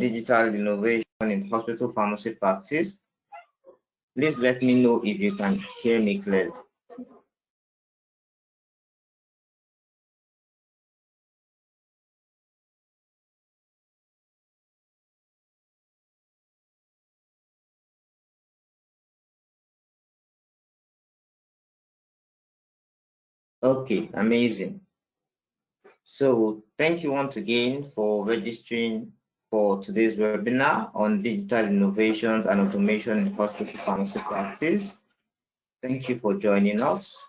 digital innovation in hospital pharmacy practice. Please let me know if you can hear me clearly. Okay, amazing. So thank you once again for registering for today's webinar on digital innovations and automation in hospital pharmacy practice. Thank you for joining us.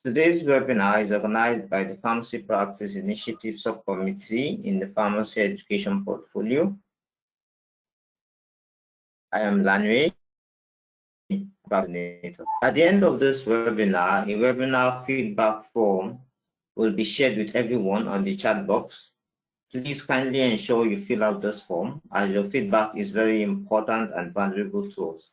Today's webinar is organized by the Pharmacy Practice Initiative Subcommittee in the Pharmacy Education Portfolio. I am Lanre. At the end of this webinar, a webinar feedback form will be shared with everyone on the chat box. Please kindly ensure you fill out this form, as your feedback is very important and valuable to us.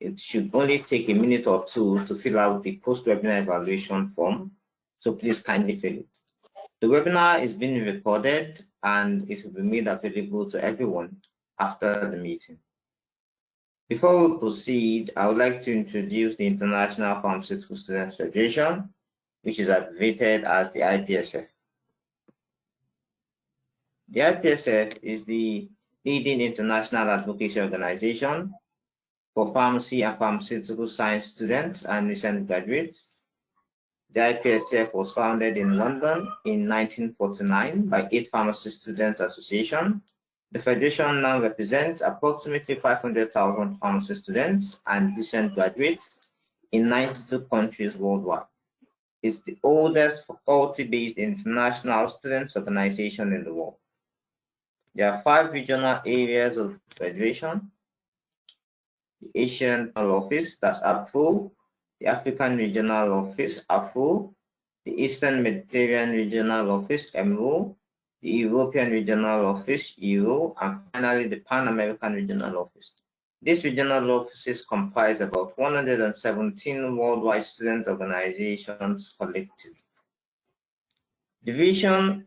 It should only take a minute or two to fill out the post-webinar evaluation form, so please kindly fill it. The webinar is being recorded and it will be made available to everyone after the meeting. Before we proceed, I would like to introduce the International Pharmaceutical Students Federation, which is abbreviated as the IPSF. The IPSF is the leading international advocacy organization for pharmacy and pharmaceutical science students and recent graduates. The IPSF was founded in London in 1949 by 8 Pharmacy Students Association. The Federation now represents approximately 500,000 pharmacy students and recent graduates in 92 countries worldwide. It's the oldest faculty-based international students organization in the world. There are 5 regional areas of the Federation: the Asian Office, that's APFO, the African Regional Office, AFO, the Eastern Mediterranean Regional Office, EMRO, the European Regional Office, EURO, and finally the Pan-American Regional Office. These regional offices comprise about 117 worldwide student organizations collectively. The vision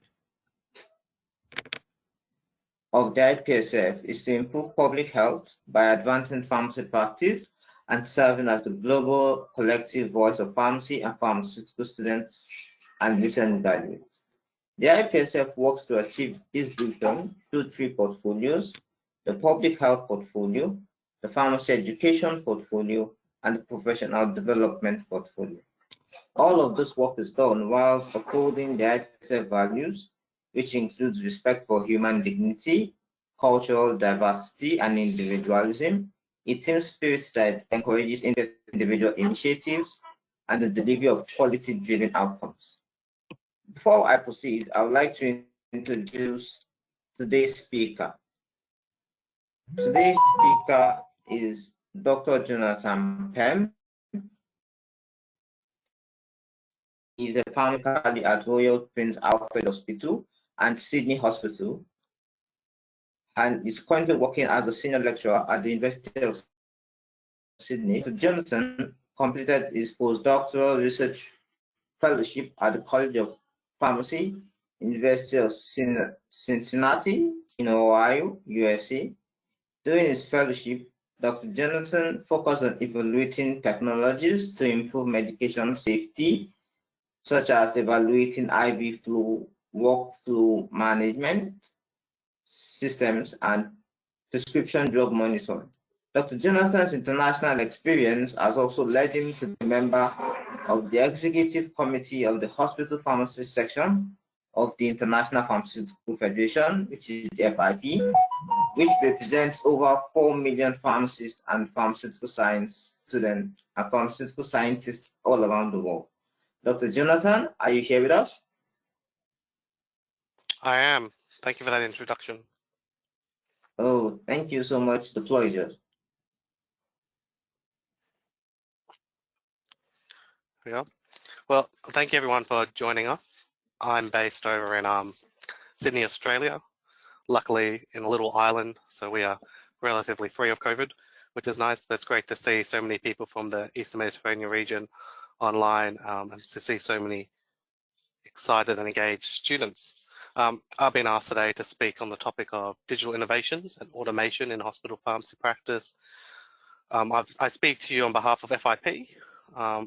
of the IPSF is to improve public health by advancing pharmacy practice and serving as the global collective voice of pharmacy and pharmaceutical students and recent graduates. The IPSF works to achieve this vision through 3 portfolios: the public health portfolio, the pharmacy education portfolio, and the professional development portfolio. All of this work is done while upholding the IPSF values, which includes respect for human dignity, cultural diversity, and individualism, a team spirit that encourages individual initiatives, and the delivery of quality-driven outcomes. Before I proceed, I would like to introduce today's speaker. Today's speaker is Dr. Jonathan Pem. He's a pharmacist at Royal Prince Alfred Hospital and Sydney Hospital, and is currently working as a senior lecturer at the University of Sydney. Jonathan completed his postdoctoral research fellowship at the College of Pharmacy, University of Cincinnati in Ohio, USA. During his fellowship, Dr. Jonathan focused on evaluating technologies to improve medication safety, such as evaluating IV flow, workflow management systems, and prescription drug monitoring. Dr. Jonathan's international experience has also led him to be a member of the Executive Committee of the Hospital Pharmacy Section of the International Pharmaceutical Federation, which is the FIP, which represents over 4 million pharmacists and pharmaceutical science students and pharmaceutical scientists all around the world. Dr. Jonathan, are you here with us? I am. Thank you for that introduction. Oh, thank you so much. The floor is yours. Yeah. Well, thank you everyone for joining us. I'm based over in Sydney, Australia, luckily in a little island, so we are relatively free of COVID, which is nice. But it's great to see so many people from the Eastern Mediterranean region online and to see so many excited and engaged students. I've been asked today to speak on the topic of digital innovations and automation in hospital pharmacy practice. I speak to you on behalf of FIP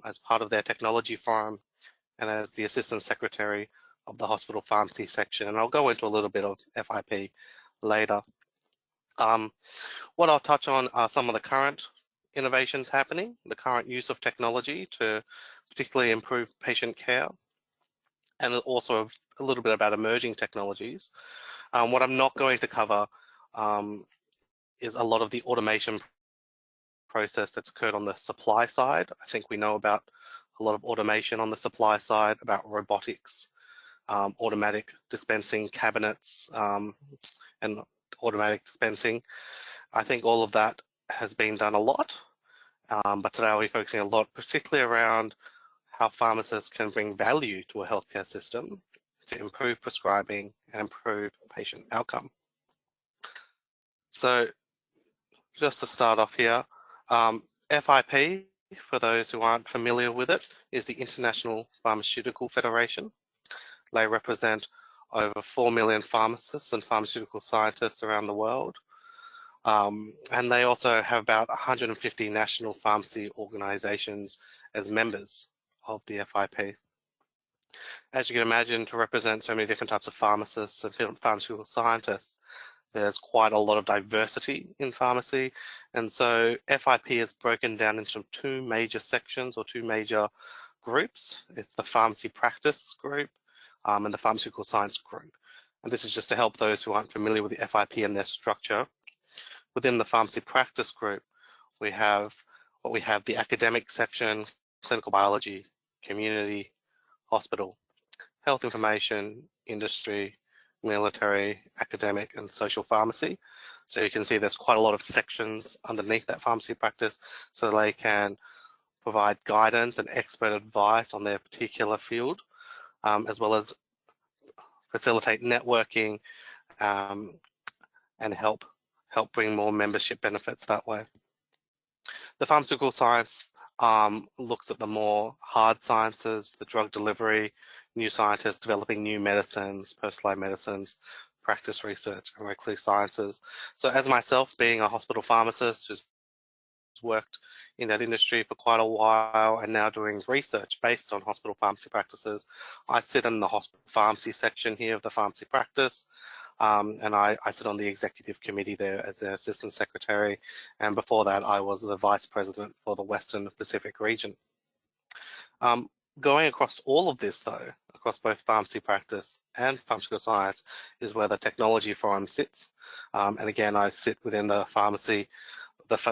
as part of their technology forum and as the Assistant Secretary of the Hospital Pharmacy section, and I'll go into a little bit of FIP later. What I'll touch on are some of the current innovations happening, the current use of technology to particularly improve patient care, and also a little bit about emerging technologies. What I'm not going to cover is a lot of the automation process that's occurred on the supply side. I think we know about a lot of automation on the supply side, about robotics, automatic dispensing cabinets, and automatic dispensing. I think all of that has been done a lot, but today I'll be focusing a lot, particularly around how pharmacists can bring value to a healthcare system to improve prescribing and improve patient outcome. So just to start off here, FIP, for those who aren't familiar with it, is the International Pharmaceutical Federation. They represent over 4 million pharmacists and pharmaceutical scientists around the world. And they also have about 150 national pharmacy organizations as members of the FIP. As you can imagine, to represent so many different types of pharmacists and pharmaceutical scientists, there's quite a lot of diversity in pharmacy. And so FIP is broken down into two major sections or two major groups. It's the pharmacy practice group and the pharmaceutical science group. And this is just to help those who aren't familiar with the FIP and their structure. Within the pharmacy practice group, we have the academic section, clinical biology, community, hospital, health information, industry, military, academic, and social pharmacy. So you can see there's quite a lot of sections underneath that pharmacy practice, so they can provide guidance and expert advice on their particular field, as well as facilitate networking and help bring more membership benefits that way. The pharmaceutical science looks at the more hard sciences, the drug delivery, new scientists developing new medicines, personalized medicines, practice research, and molecular sciences. So as myself, being a hospital pharmacist who's worked in that industry for quite a while and now doing research based on hospital pharmacy practices, I sit in the hospital pharmacy section here of the pharmacy practice. And I sit on the executive committee there as the assistant secretary. And before that, I was the vice president for the Western Pacific region. Going across all of this, though, across both pharmacy practice and pharmaceutical science, is where the technology forum sits. And again, I sit within the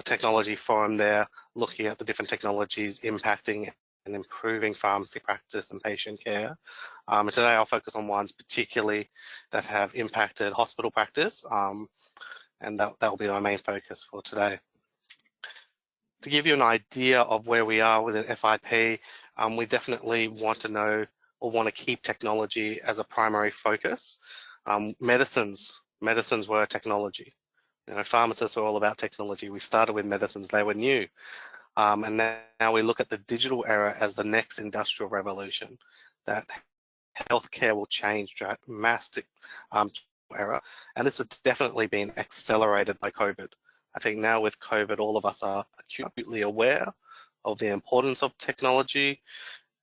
technology forum there, looking at the different technologies impacting and improving pharmacy practice and patient care. And today I'll focus on ones particularly that have impacted hospital practice, and that will be my main focus for today. To give you an idea of where we are within FIP, we definitely want to know or want to keep technology as a primary focus. Medicines were technology. You know, pharmacists are all about technology. We started with medicines, they were new. And now we look at the digital era as the next industrial revolution, that healthcare will change dramatic era. And this has definitely been accelerated by COVID. I think now with COVID, all of us are acutely aware of the importance of technology.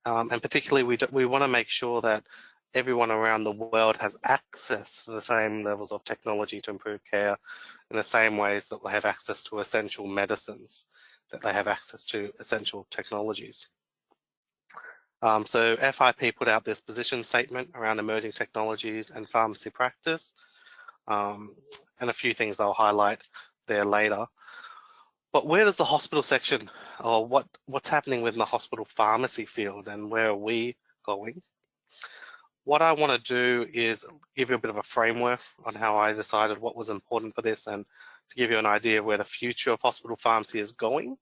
And particularly, we want to make sure that everyone around the world has access to the same levels of technology to improve care in the same ways that they have access to essential medicines, that they have access to essential technologies. So FIP put out this position statement around emerging technologies and pharmacy practice, and a few things I'll highlight there later. But where does the hospital section, or what's happening within the hospital pharmacy field, and where are we going? What I want to do is give you a bit of a framework on how I decided what was important for this, and to give you an idea of where the future of hospital pharmacy is going.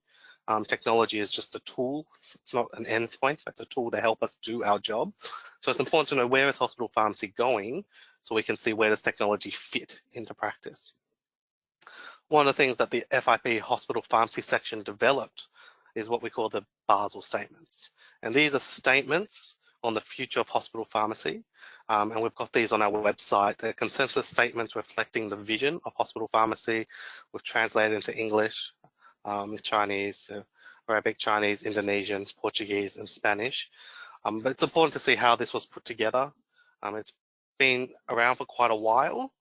Technology is just a tool. It's not an endpoint. It's a tool to help us do our job. So it's important to know where is hospital pharmacy going, so we can see where does technology fit into practice. One of the things that the FIP hospital pharmacy section developed is what we call the Basel statements. And these are statements on the future of hospital pharmacy. and we've got these on our website. They're consensus statements reflecting the vision of hospital pharmacy. We've translated into English, Chinese, Arabic, Chinese, Indonesian, Portuguese, and Spanish. But it's important to see how this was put together. It's been around for quite a while.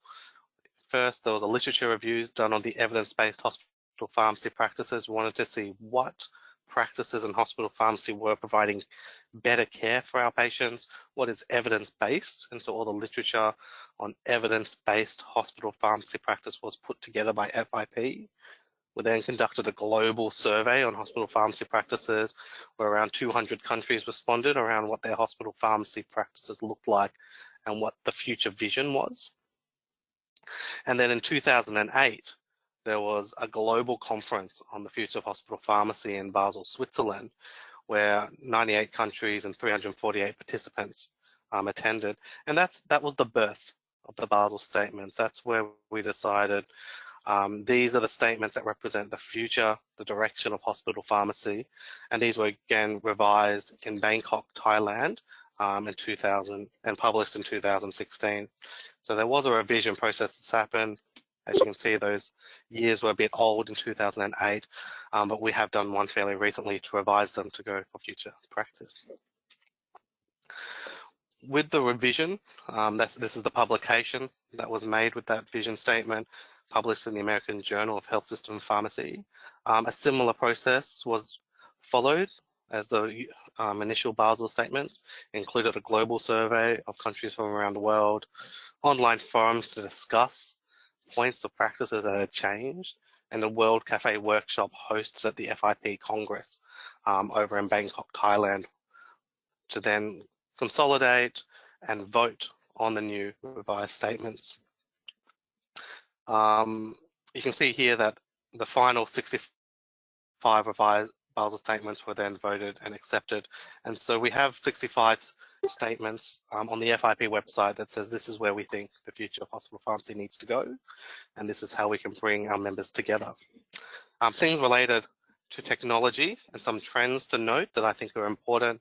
First, there was a literature reviews done on the evidence-based hospital pharmacy practices. We wanted to see what practices in hospital pharmacy were providing better care for our patients, what is evidence-based, and so all the literature on evidence-based hospital pharmacy practice was put together by FIP. We then conducted a global survey on hospital pharmacy practices, where around 200 countries responded around what their hospital pharmacy practices looked like and what the future vision was. And then in 2008, there was a global conference on the future of hospital pharmacy in Basel, Switzerland, where 98 countries and 348 participants attended. And that was the birth of the Basel statements. That's where we decided these are the statements that represent the future, the direction of hospital pharmacy. And these were again revised in Bangkok, Thailand, in 2000 and published in 2016. So there was a revision process that's happened. As you can see, those years were a bit old in 2008, but we have done one fairly recently to revise them to go for future practice. With the revision, this is the publication that was made with that vision statement, published in the American Journal of Health System Pharmacy. A similar process was followed as the initial Basel statements, included a global survey of countries from around the world, online forums to discuss points of practices that had changed, and the World Cafe workshop hosted at the FIP Congress over in Bangkok, Thailand, to then consolidate and vote on the new revised statements. You can see here that the final 65 revised Basel statements were then voted and accepted. And so we have 65 statements on the FIP website that says this is where we think the future of hospital pharmacy needs to go, and this is how we can bring our members together. Things related to technology and some trends to note that I think are important.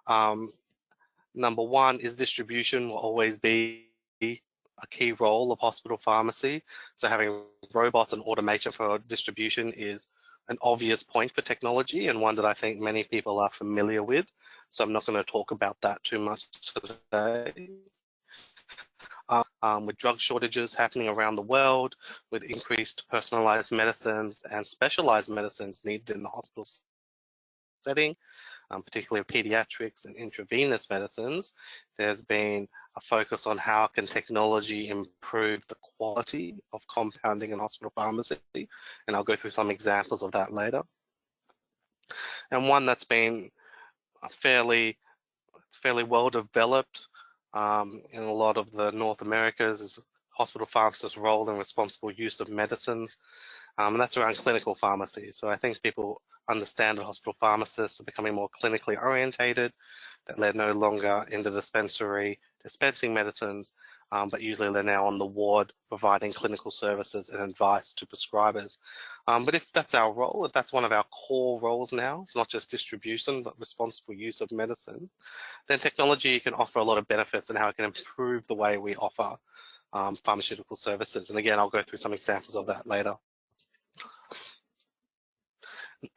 Number one is distribution will always be a key role of hospital pharmacy. So having robots and automation for distribution is an obvious point for technology, and one that I think many people are familiar with. So I'm not going to talk about that too much today. With drug shortages happening around the world, with increased personalized medicines and specialized medicines needed in the hospital setting, particularly pediatrics and intravenous medicines, there's been a focus on how can technology improve the quality of compounding in hospital pharmacy, and I'll go through some examples of that later. And one that's been fairly well developed in a lot of the North Americas is hospital pharmacists' role in responsible use of medicines, and that's around clinical pharmacy. So I think people understand that hospital pharmacists are becoming more clinically orientated, that they're no longer in the dispensary dispensing medicines, but usually they're now on the ward providing clinical services and advice to prescribers. But if that's our role, if that's one of our core roles now, it's not just distribution, but responsible use of medicine, then technology can offer a lot of benefits in how it can improve the way we offer pharmaceutical services. And again, I'll go through some examples of that later.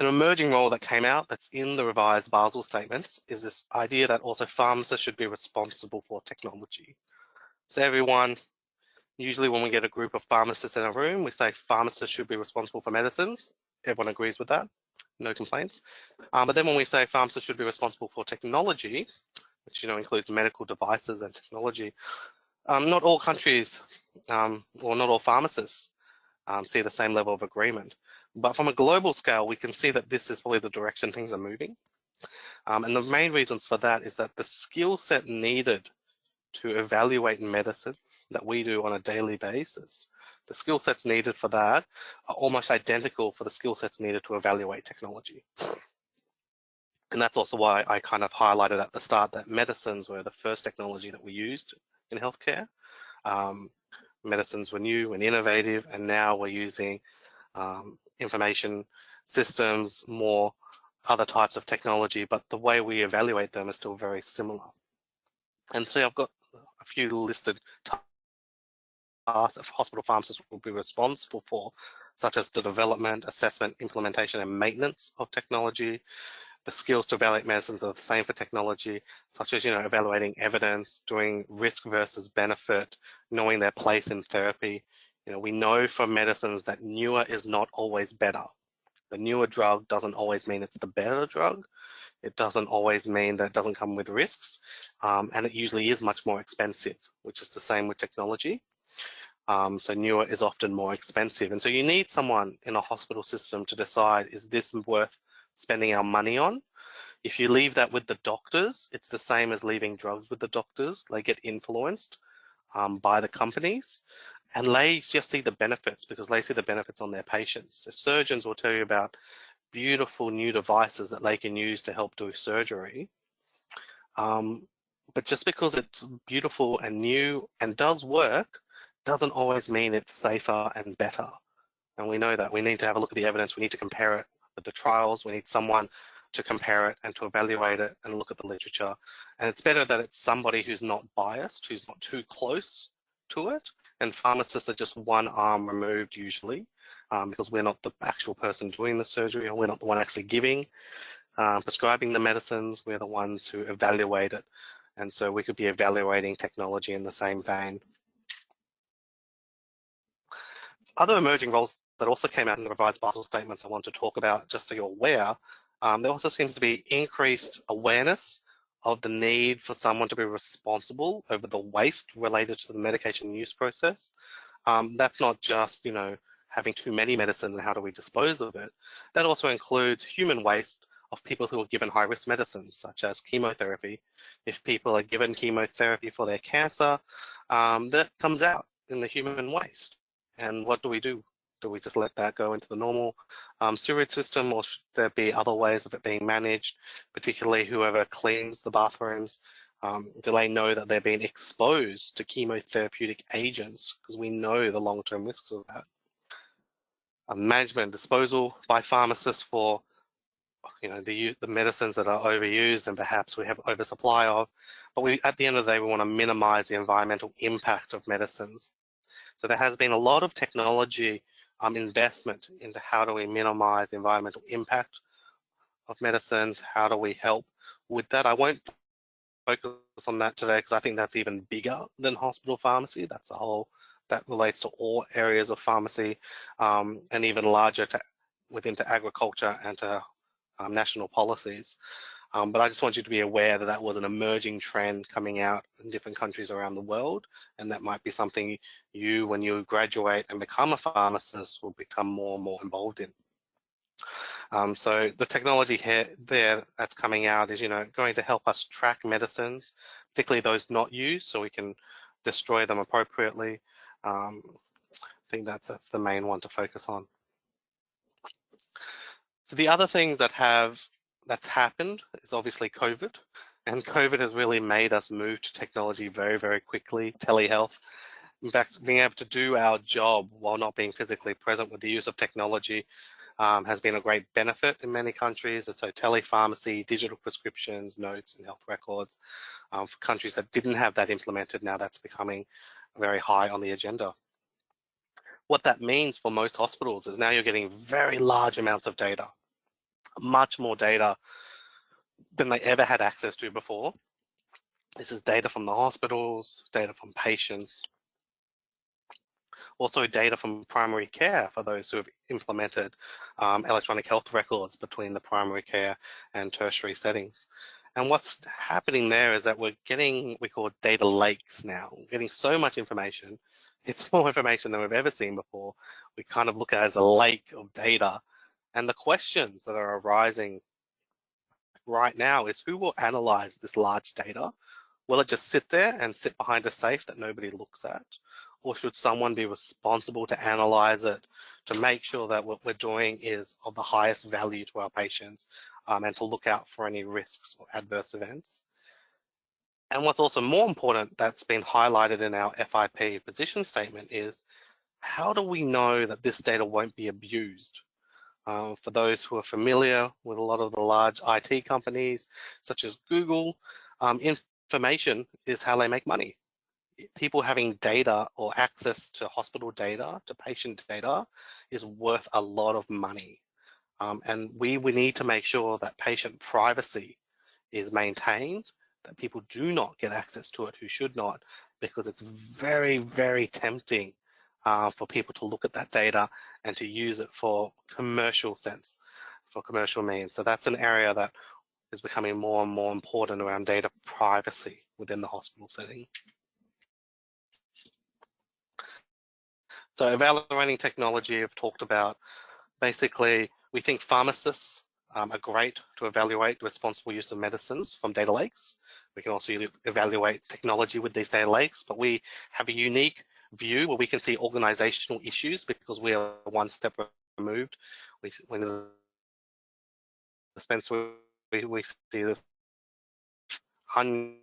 An emerging role that came out that's in the revised Basel statements is this idea that also pharmacists should be responsible for technology. So everyone, usually when we get a group of pharmacists in a room, we say pharmacists should be responsible for medicines. Everyone agrees with that, no complaints. But then when we say pharmacists should be responsible for technology, which includes medical devices and technology, not all countries or not all pharmacists see the same level of agreement. But from a global scale, we can see that this is probably the direction things are moving. And the main reasons for that is that the skill set needed to evaluate medicines that we do on a daily basis, the skill sets needed for that are almost identical for the skill sets needed to evaluate technology. And that's also why I kind of highlighted at the start that medicines were the first technology that we used in healthcare. Medicines were new and innovative, and now we're using information systems, more other types of technology, but the way we evaluate them is still very similar. And so I've got a few listed tasks that hospital pharmacists will be responsible for, such as the development, assessment, implementation, and maintenance of technology. The skills to evaluate medicines are the same for technology, such as, evaluating evidence, doing risk versus benefit, knowing their place in therapy. We know from medicines that newer is not always better. The newer drug doesn't always mean it's the better drug. It doesn't always mean that it doesn't come with risks, and it usually is much more expensive, which is the same with technology. So newer is often more expensive. And so you need someone in a hospital system to decide, is this worth spending our money on? If you leave that with the doctors, it's the same as leaving drugs with the doctors. They get influenced by the companies, and they just see the benefits because they see the benefits on their patients. So surgeons will tell you about beautiful new devices that they can use to help do surgery. But just because it's beautiful and new and does work, doesn't always mean it's safer and better. And we know that. We need to have a look at the evidence. We need to compare it with the trials. We need someone to compare it and to evaluate it and look at the literature. And it's better that it's somebody who's not biased, who's not too close to it. And pharmacists are just one arm removed usually, because we're not the actual person doing the surgery, or we're not the one actually prescribing the medicines. We're the ones who evaluate it. And so we could be evaluating technology in the same vein. Other emerging roles that also came out in the revised Basel statements I want to talk about, just so you're aware, there also seems to be increased awareness of the need for someone to be responsible over the waste related to the medication use process. That's not just, having too many medicines and how do we dispose of it. That also includes human waste of people who are given high-risk medicines, such as chemotherapy. If people are given chemotherapy for their cancer, that comes out in the human waste. And what do we do? Do we just let that go into the normal sewage system, or should there be other ways of it being managed, particularly whoever cleans the bathrooms? Do they know that they're being exposed to chemotherapeutic agents? Because we know the long-term risks of that. Management and disposal by pharmacists for the medicines that are overused and perhaps we have oversupply of. But at the end of the day, we want to minimize the environmental impact of medicines. So there has been a lot of technology investment into how do we minimize the environmental impact of medicines, how do we help with that. I won't focus on that today because I think that's even bigger than hospital pharmacy. That's a whole, that relates to all areas of pharmacy, and even larger within agriculture and to national policies. But I just want you to be aware that that was an emerging trend coming out in different countries around the world, and that might be something you, when you graduate and become a pharmacist, will become more and more involved in. So the technology here that's coming out is, going to help us track medicines, particularly those not used, so we can destroy them appropriately. I think that's the main one to focus on. So the other things that's happened is obviously COVID, and COVID has really made us move to technology very, very quickly, telehealth. In fact, being able to do our job while not being physically present with the use of technology has been a great benefit in many countries. So telepharmacy, digital prescriptions, notes, and health records. For countries that didn't have that implemented, now that's becoming very high on the agenda. What that means for most hospitals is now you're getting very large amounts of data, much more data than they ever had access to before. This is data from the hospitals, data from patients, also data from primary care for those who have implemented electronic health records between the primary care and tertiary settings. And what's happening there is that we're getting, we call data lakes now. We're getting so much information. It's more information than we've ever seen before. We kind of look at it as a lake of data. And the questions that are arising right now is, who will analyze this large data? Will it just sit there and sit behind a safe that nobody looks at? Or should someone be responsible to analyze it, to make sure that what we're doing is of the highest value to our patients, and to look out for any risks or adverse events? And what's also more important, that's been highlighted in our FIP position statement, is how do we know that this data won't be abused? For those who are familiar with a lot of the large IT companies, such as Google, information is how they make money. people having data or access to hospital data, to patient data, is worth a lot of money. And we need to make sure that patient privacy is maintained, that people do not get access to it who should not, because it's very, very tempting for people to look at that data and to use it for commercial sense, for commercial means. So that's an area that is becoming more and more important around data privacy within the hospital setting. So evaluating technology, I've talked about. Basically, we think pharmacists are great to evaluate the responsible use of medicines from data lakes. We can also evaluate technology with these data lakes, but we have a unique view where we can see organizational issues because we are one step removed. When the dispenser, we see the hundreds,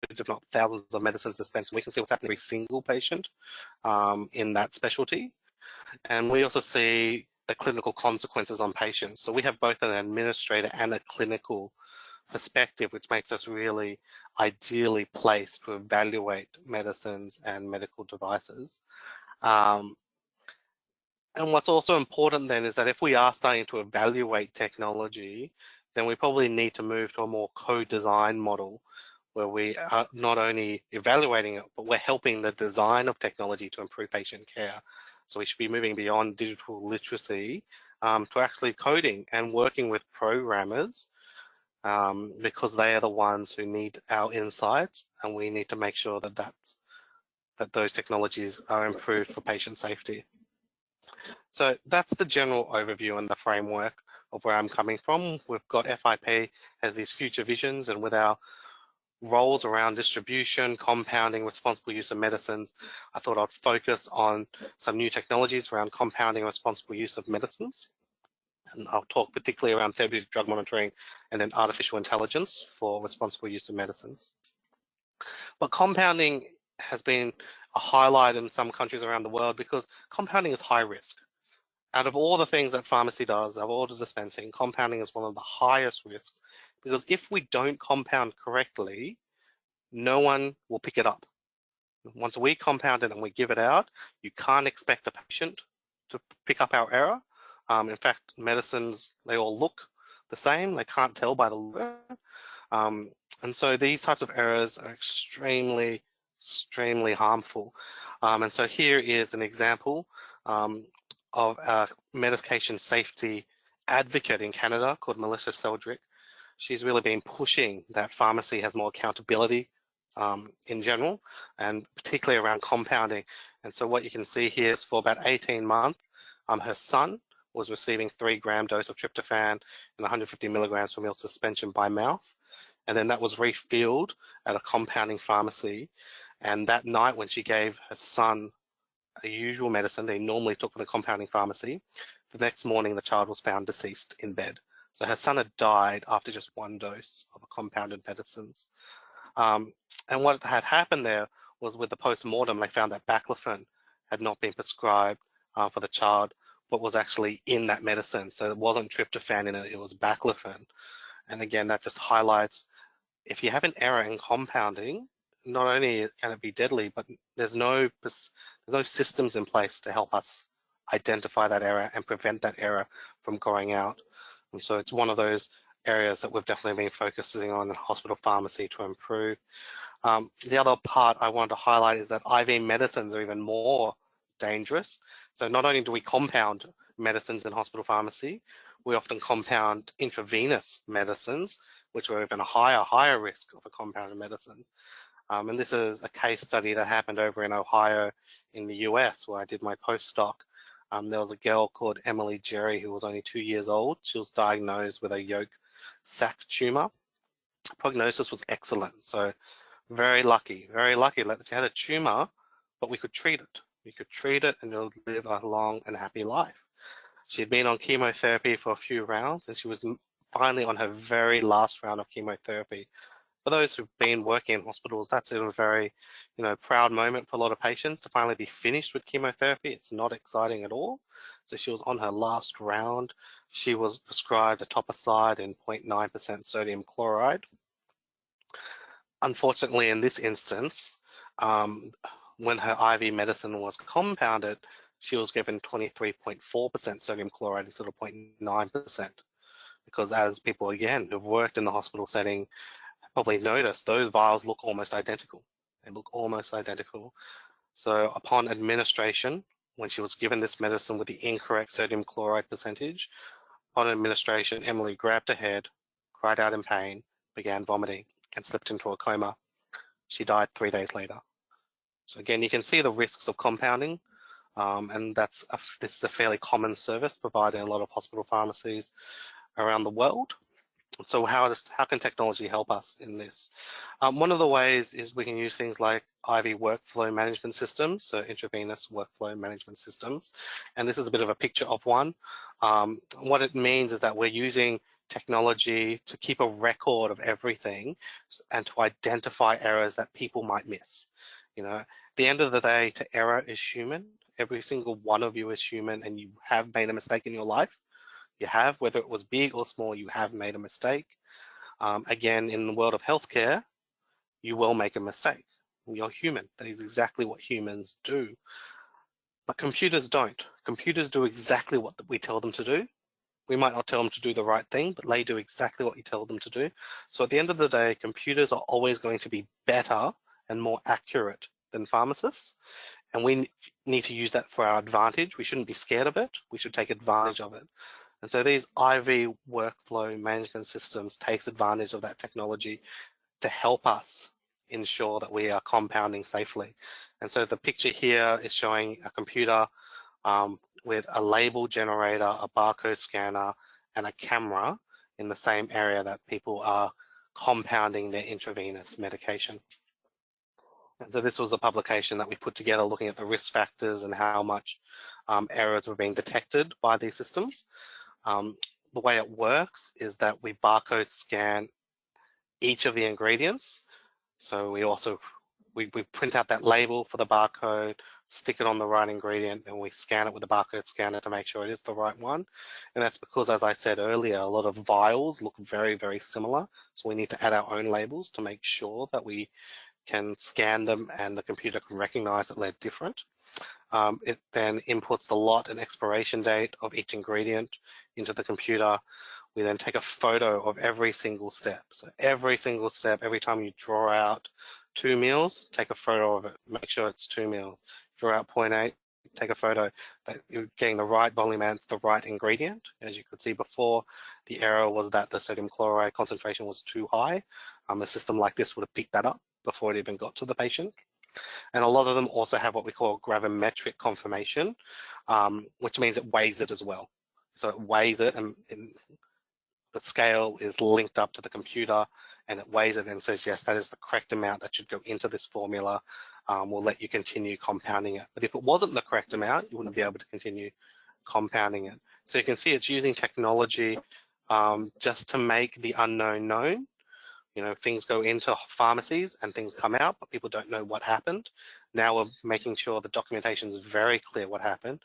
if not thousands of medicines dispensed. We can see what's happening to every single patient in that specialty. And we also see the clinical consequences on patients. So we have both an administrator and a clinical perspective, which makes us really ideally placed to evaluate medicines and medical devices. And what's also important then is that if we are starting to evaluate technology, then we probably need to move to a more co-design model where we are not only evaluating it, but we're helping the design of technology to improve patient care. So we should be moving beyond digital literacy to actually coding and working with programmers because they are the ones who need our insights, and we need to make sure that those technologies are improved for patient safety. So that's the general overview and the framework of where I'm coming from. We've got FIP as these future visions, and with our roles around distribution, compounding, responsible use of medicines, I thought I'd focus on some new technologies around compounding and responsible use of medicines. And I'll talk particularly around therapeutic drug monitoring and then artificial intelligence for responsible use of medicines. But compounding has been a highlight in some countries around the world because compounding is high risk. Out of all the things that pharmacy does, out of all the dispensing, compounding is one of the highest risks, because if we don't compound correctly, no one will pick it up. Once we compound it and we give it out, you can't expect a patient to pick up our error. In fact, medicines, they all look the same. They can't tell by the look. And so these types of errors are extremely, extremely harmful. And so here is an example of a medication safety advocate in Canada called Melissa Seldrick. She's really been pushing that pharmacy has more accountability in general, and particularly around compounding. And so what you can see here is for about 18 months, her son was receiving 3-gram dose of tryptophan and 150 milligrams per ml suspension by mouth. And then that was refilled at a compounding pharmacy. And that night when she gave her son a usual medicine they normally took from the compounding pharmacy, the next morning the child was found deceased in bed. So her son had died after just 1 dose of compounded medicines. And what had happened there was with the post-mortem, they found that baclofen had not been prescribed for the child, but was actually in that medicine. So it wasn't tryptophan in it, it was baclofen. And again, that just highlights, if you have an error in compounding, not only can it be deadly, but there's no systems in place to help us identify that error and prevent that error from going out. And so it's one of those areas that we've definitely been focusing on in hospital pharmacy to improve. The other part I wanted to highlight is that IV medicines are even more dangerous. So not only do we compound medicines in hospital pharmacy, we often compound intravenous medicines, which are even a higher risk of a compounded medicines. And this is a case study that happened over in Ohio in the US, where I did my postdoc. There was a girl called Emily Jerry who was only 2 years old. She was diagnosed with a yolk sac tumor. Prognosis was excellent. So very lucky that she had a tumor, but we could treat it. We could treat it and it would live a long and happy life. She had been on chemotherapy for a few rounds and she was finally on her very last round of chemotherapy. For those who've been working in hospitals, that's a very, proud moment for a lot of patients to finally be finished with chemotherapy. It's not exciting at all. So she was on her last round. She was prescribed etoposide and 0.9% sodium chloride. unfortunately, in this instance, when her IV medicine was compounded, she was given 23.4% sodium chloride instead of 0.9%. Because as people, again, who've worked in the hospital setting probably noticed, those vials look almost identical. They look almost identical. So upon administration, when she was given this medicine with the incorrect sodium chloride percentage, upon administration, Emily grabbed her head, cried out in pain, began vomiting, and slipped into a coma. She died 3 days later. So again, you can see the risks of compounding, and this is a fairly common service provided in a lot of hospital pharmacies around the world. So how can technology help us in this? One of the ways is we can use things like IV workflow management systems, so intravenous workflow management systems. And this is a bit of a picture of one. What it means is that we're using technology to keep a record of everything and to identify errors that people might miss. You know, at the end of the day, to error is human. Every single one of you is human, and you have made a mistake in your life. You have, whether it was big or small, you have made a mistake. Again, in the world of healthcare, you will make a mistake. You're human. That is exactly what humans do. But computers don't. Computers do exactly what we tell them to do. We might not tell them to do the right thing, but they do exactly what you tell them to do. So at the end of the day, computers are always going to be better and more accurate than pharmacists. And we need to use that for our advantage. We shouldn't be scared of it. We should take advantage of it. And so these IV workflow management systems takes advantage of that technology to help us ensure that we are compounding safely. And so the picture here is showing a computer with a label generator, a barcode scanner, and a camera in the same area that people are compounding their intravenous medication. And so this was a publication that we put together looking at the risk factors and how much errors were being detected by these systems. The way it works is that we barcode scan each of the ingredients. So we print out that label for the barcode, stick it on the right ingredient, and we scan it with the barcode scanner to make sure it is the right one. And that's because, as I said earlier, a lot of vials look very, very similar. So we need to add our own labels to make sure that we can scan them and the computer can recognize that they're different. It then inputs the lot and expiration date of each ingredient into the computer. We then take a photo of every single step. So every single step, every time you draw out 2 meals, take a photo of it, make sure it's 2 meals. Draw out 0.8, take a photo that you're getting the right volume and the right ingredient. As you could see before, the error was that the sodium chloride concentration was too high. A system like this would have picked that up before it even got to the patient. And a lot of them also have what we call gravimetric confirmation, which means it weighs it as well. So it weighs it, and the scale is linked up to the computer, and it weighs it and says, yes, that is the correct amount that should go into this formula. We'll let you continue compounding it. But if it wasn't the correct amount, you wouldn't be able to continue compounding it. So you can see it's using technology just to make the unknown known. You know, things go into pharmacies and things come out, but people don't know what happened. Now we're making sure the documentation is very clear what happened.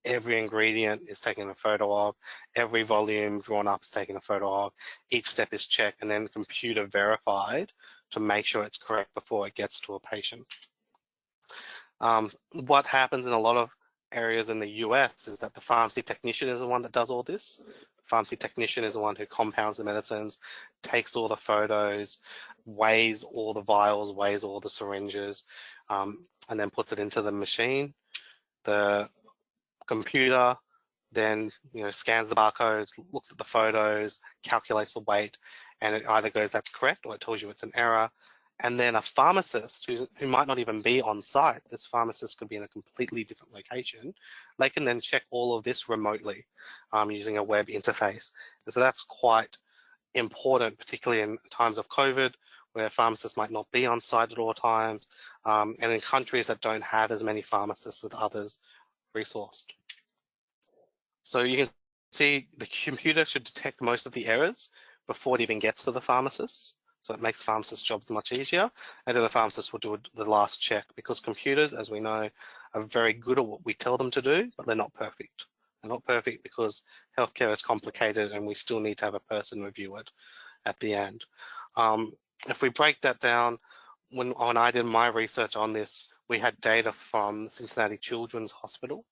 Every ingredient is taken a photo of, every volume drawn up is taken a photo of, each step is checked and then computer verified to make sure it's correct before it gets to a patient. What happens in a lot of areas in the US is that the pharmacy technician is the one that does all this. Pharmacy technician is the one who compounds the medicines, takes all the photos, weighs all the vials, weighs all the syringes, and then puts it into the machine. The computer then scans the barcodes, looks at the photos, calculates the weight, and it either goes that's correct or it tells you it's an error. And then a pharmacist who might not even be on site, this pharmacist could be in a completely different location, they can then check all of this remotely using a web interface. And so that's quite important, particularly in times of COVID, where pharmacists might not be on site at all times, and in countries that don't have as many pharmacists as others resourced. So you can see the computer should detect most of the errors before it even gets to the pharmacist. So it makes pharmacists' jobs much easier. And then the pharmacist will do the last check, because computers, as we know, are very good at what we tell them to do, but they're not perfect. They're not perfect because healthcare is complicated and we still need to have a person review it at the end. if we break that down, when I did my research on this, we had data from Cincinnati Children's Hospital.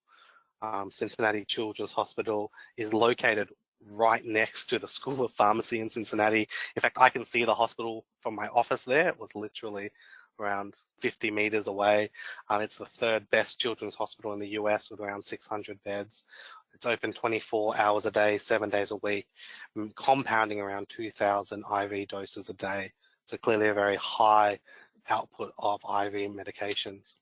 Cincinnati Children's Hospital is located right next to the School of Pharmacy in Cincinnati. In fact, I can see the hospital from my office there. It was literally around 50 meters away. It's the third best children's hospital in the US with around 600 beds. It's open 24 hours a day, 7 days a week, compounding around 2,000 IV doses a day. So clearly a very high output of IV medications.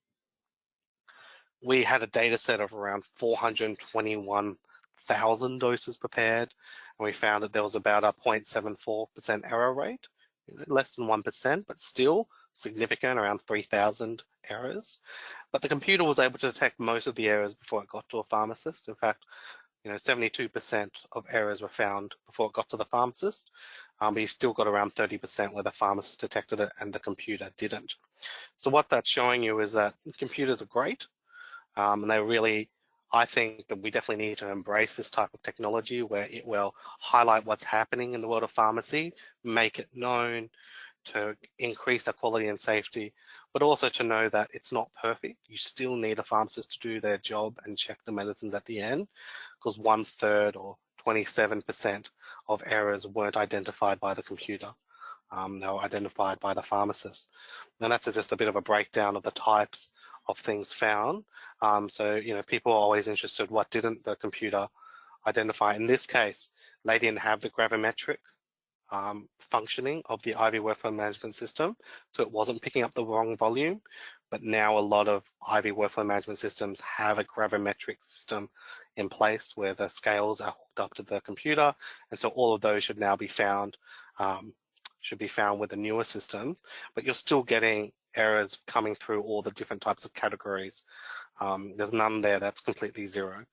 We had a data set of around 421,000 doses prepared, and we found that there was about a 0.74% error rate, less than 1%, but still significant, around 3,000 errors. But the computer was able to detect most of the errors before it got to a pharmacist. In fact, 72% of errors were found before it got to the pharmacist, but you still got around 30% where the pharmacist detected it and the computer didn't. So what that's showing you is that computers are great, and they really, I think that we definitely need to embrace this type of technology where it will highlight what's happening in the world of pharmacy, make it known, to increase the quality and safety, but also to know that it's not perfect. You still need a pharmacist to do their job and check the medicines at the end, because 1/3 or 27% of errors weren't identified by the computer. They were identified by the pharmacist. And that's just a bit of a breakdown of the types of things found. So, people are always interested, what didn't the computer identify? In this case, they didn't have the gravimetric functioning of the IV workflow management system, so it wasn't picking up the wrong volume. But now a lot of IV workflow management systems have a gravimetric system in place where the scales are hooked up to the computer, and so all of those should now be found with the newer system. But you're still getting errors coming through all the different types of categories. There's none there that's completely zero.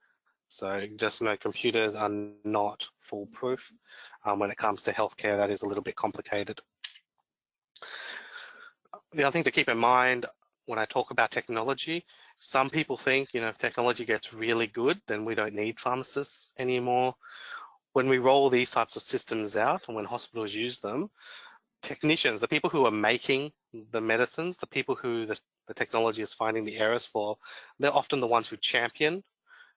So just know computers are not foolproof. When it comes to healthcare, that is a little bit complicated. The other thing to keep in mind when I talk about technology, some people think, if technology gets really good, then we don't need pharmacists anymore. When we roll these types of systems out and when hospitals use them, technicians, the people who are making the medicines, the people who the technology is finding the errors for, they're often the ones who champion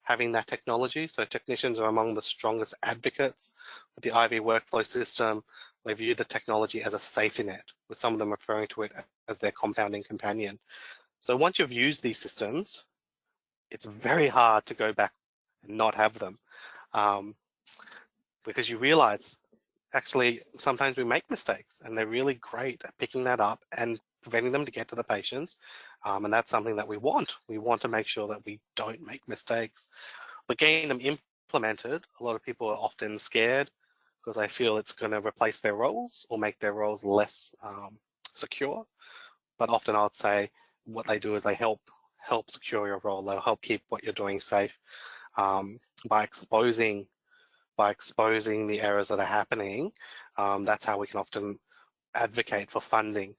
having that technology. So technicians are among the strongest advocates for the IV workflow system. They view the technology as a safety net, with some of them referring to it as their compounding companion. So once you've used these systems, it's very hard to go back and not have them, because you realize actually sometimes we make mistakes, and they're really great at picking that up and preventing them to get to the patients. And that's something that we want. We want to make sure that we don't make mistakes. But getting them implemented, a lot of people are often scared because they feel it's going to replace their roles or make their roles less secure. But often I would say what they do is they help secure your role. They'll help keep what you're doing safe by exposing the errors that are happening. That's how we can often advocate for funding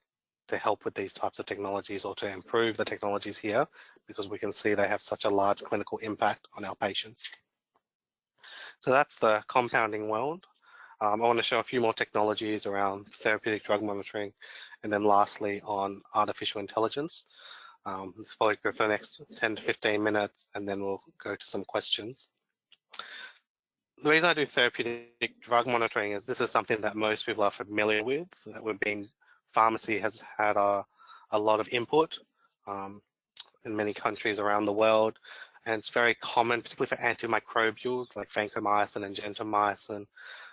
to help with these types of technologies or to improve the technologies here, because we can see they have such a large clinical impact on our patients. So that's the compounding world. I want to show a few more technologies around therapeutic drug monitoring, and then lastly on artificial intelligence. Let's probably go for the next 10 to 15 minutes, and then we'll go to some questions. The reason I do therapeutic drug monitoring is this is something that most people are familiar with, that pharmacy has had a lot of input in many countries around the world, and it's very common, particularly for antimicrobials like vancomycin and gentamicin.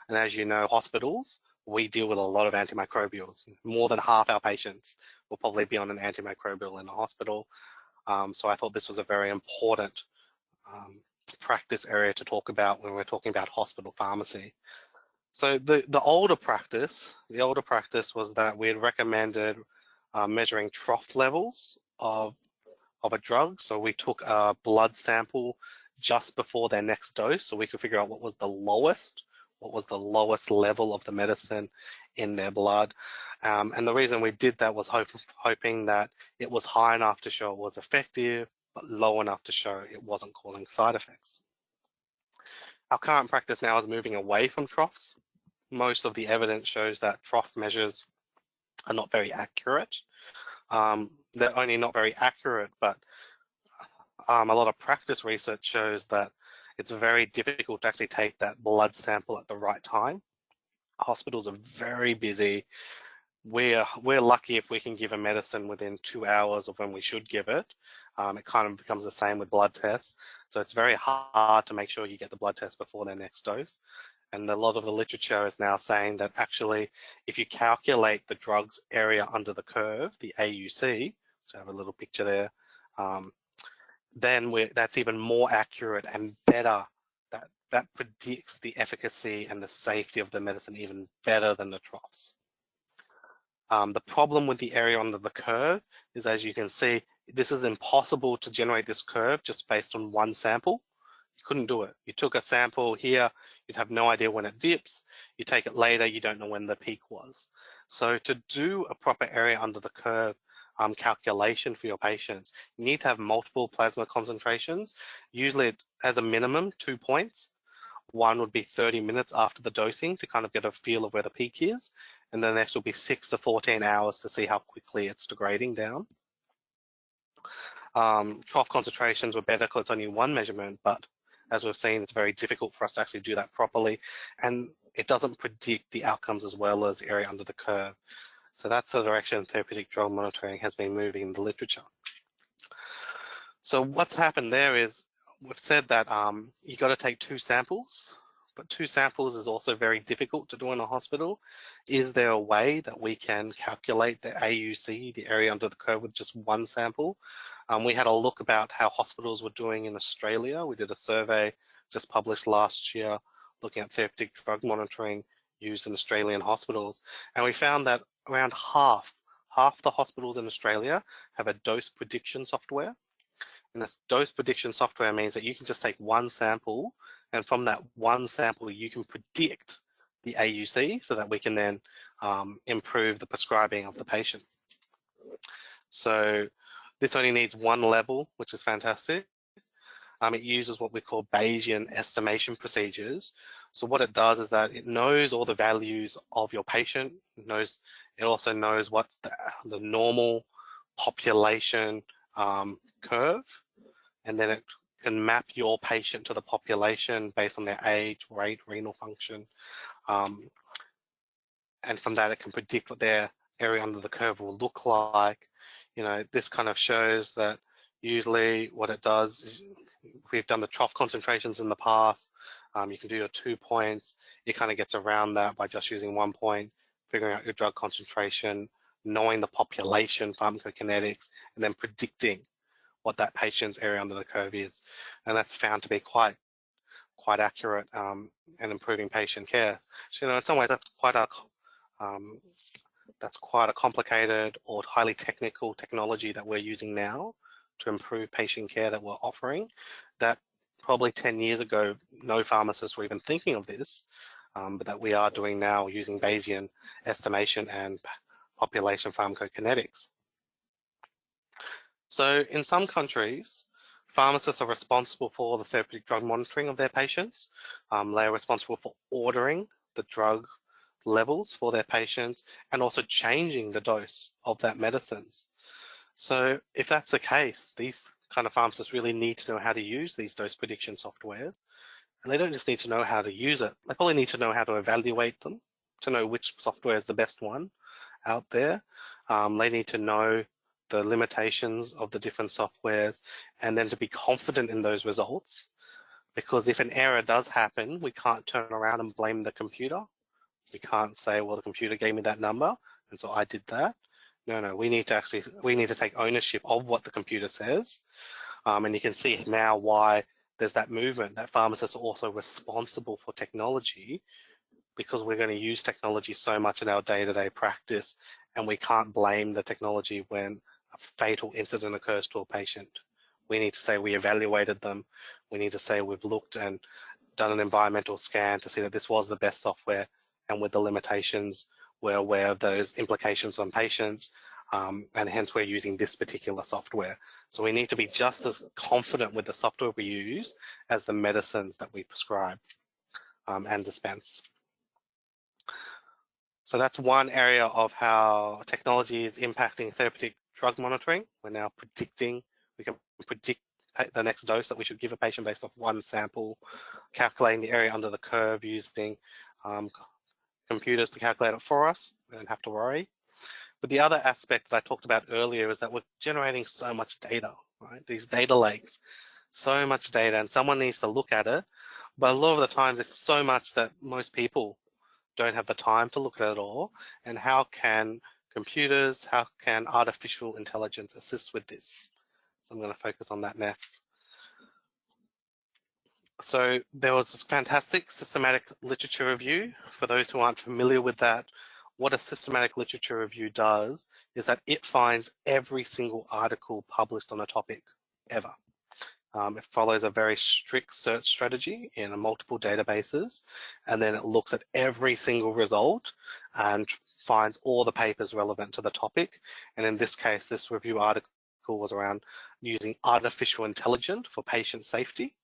And as you know, hospitals, we deal with a lot of antimicrobials. More than half our patients will probably be on an antimicrobial in a hospital. So I thought this was a very important practice area to talk about when we're talking about hospital pharmacy. So the older practice was that we had recommended measuring trough levels of a drug. So we took a blood sample just before their next dose, so we could figure out what was the lowest level of the medicine in their blood. And the reason we did that was hoping that it was high enough to show it was effective, but low enough to show it wasn't causing side effects. Our current practice now is moving away from troughs. Most of the evidence shows that trough measures are not very accurate. They're only not very accurate, but a lot of practice research shows that it's very difficult to actually take that blood sample at the right time. Hospitals are very busy. We're lucky if we can give a medicine within 2 hours of when we should give it. It kind of becomes the same with blood tests. So it's very hard to make sure you get the blood test before their next dose. And a lot of the literature is now saying that actually, if you calculate the drug's area under the curve, the AUC, so I have a little picture there, then that's even more accurate and better. That predicts the efficacy and the safety of the medicine even better than the troughs. The problem with the area under the curve is, as you can see, this is impossible to generate this curve just based on one sample. You couldn't do it. You took a sample here, you'd have no idea when it dips. You take it later, you don't know when the peak was. So to do a proper area under the curve calculation for your patients, you need to have multiple plasma concentrations, usually as a minimum 2 points. One would be 30 minutes after the dosing to kind of get a feel of where the peak is. And the next will be 6 to 14 hours to see how quickly it's degrading down. Trough concentrations were better because it's only one measurement, but as we've seen, it's very difficult for us to actually do that properly. And it doesn't predict the outcomes as well as area under the curve. So that's the direction therapeutic drug monitoring has been moving in the literature. So what's happened there is, we've said that you got to take 2 samples, but 2 samples is also very difficult to do in a hospital. Is there a way that we can calculate the AUC, the area under the curve, with just 1 sample? We had a look about how hospitals were doing in Australia. We did a survey just published last year looking at therapeutic drug monitoring used in Australian hospitals, and we found that around half the hospitals in Australia have a dose prediction software. And this dose prediction software means that you can just take 1 sample, and from that 1 sample, you can predict the AUC so that we can then improve the prescribing of the patient. So this only needs 1 level, which is fantastic. It uses what we call Bayesian estimation procedures. So what it does is that it knows all the values of your patient. It also knows what's the normal population curve, and then it can map your patient to the population based on their age, weight, renal function, and from that it can predict what their area under the curve will look like. You know, this kind of shows that usually what it does is, we've done the trough concentrations in the past. You can do your 2 points. It kind of gets around that by just using 1 point, figuring out your drug concentration, knowing the population pharmacokinetics, and then predicting what that patient's area under the curve is. And that's found to be quite accurate and improving patient care. So, you know, in some ways that's quite a complicated or highly technical technology that we're using now to improve patient care that we're offering, that probably 10 years ago, no pharmacists were even thinking of this, but that we are doing now using Bayesian estimation and population pharmacokinetics. So in some countries, pharmacists are responsible for the therapeutic drug monitoring of their patients. They are responsible for ordering the drug levels for their patients and also changing the dose of that medicines. So if that's the case, these kind of pharmacists really need to know how to use these dose prediction softwares. And they don't just need to know how to use it, they probably need to know how to evaluate them, to know which software is the best one out there. They need to know the limitations of the different softwares, and then to be confident in those results. Because if an error does happen, we can't turn around and blame the computer. We can't say, well, the computer gave me that number, and so I did that. No, we need to take ownership of what the computer says. And you can see now why there's that movement that pharmacists are also responsible for technology, because we're going to use technology so much in our day-to-day practice, and we can't blame the technology when a fatal incident occurs to a patient. We need to say we evaluated them. We need to say we've looked and done an environmental scan to see that this was the best software, and with the limitations, we're aware of those implications on patients, and hence we're using this particular software. So we need to be just as confident with the software we use as the medicines that we prescribe and dispense. So that's one area of how technology is impacting therapeutic drug monitoring. We're now predicting, we can predict the next dose that we should give a patient based off one sample, calculating the area under the curve using computers to calculate it for us. We don't have to worry. But the other aspect that I talked about earlier is that we're generating so much data, right? These data lakes, so much data, and someone needs to look at it. But a lot of the times there's so much that most people don't have the time to look at it all. And how can computers, how can artificial intelligence assist with this? So I'm going to focus on that next. So there was this fantastic systematic literature review. For those who aren't familiar with that, what a systematic literature review does is that it finds every single article published on a topic ever. It follows a very strict search strategy in multiple databases, and then it looks at every single result and finds all the papers relevant to the topic. And in this case, this review article was around using artificial intelligence for patient safety.